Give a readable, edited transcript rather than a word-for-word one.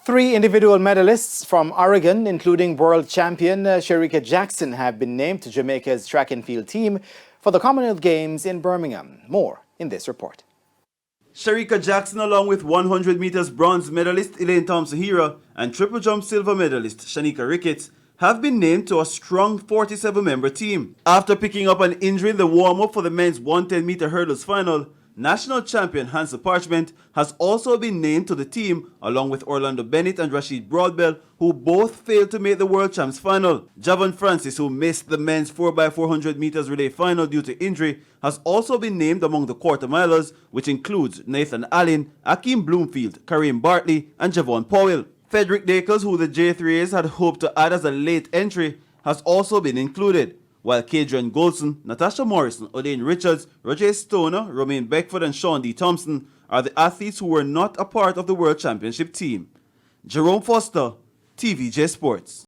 Three individual medalists from Oregon, including world champion Shericka Jackson, have been named to Jamaica's track and field team for the Commonwealth Games in Birmingham. More in this report. Shericka Jackson, along with 100 meters bronze medalist Elaine Thompson-Hira and triple jump silver medalist Shanika Ricketts, have been named to a strong 47-member team. After picking up an injury in the warm-up for the men's 110-meter hurdles final, national champion Hansa Parchment has also been named to the team, along with Orlando Bennett and Rashid Broadbell, who both failed to make the World Champs final. Javon Francis, who missed the men's 4x400 meters relay final due to injury, has also been named among the quarter-milers, which includes Nathan Allen, Akeem Bloomfield, Kareem Bartley, and Javon Powell. Frederick Dakers, who the J3As had hoped to add as a late entry, has also been included, while Kadrian Golson, Natasha Morrison, Odane Richards, Roger Stoner, Romaine Beckford, and Sean D. Thompson are the athletes who were not a part of the World Championship team. Jerome Foster, TVJ Sports.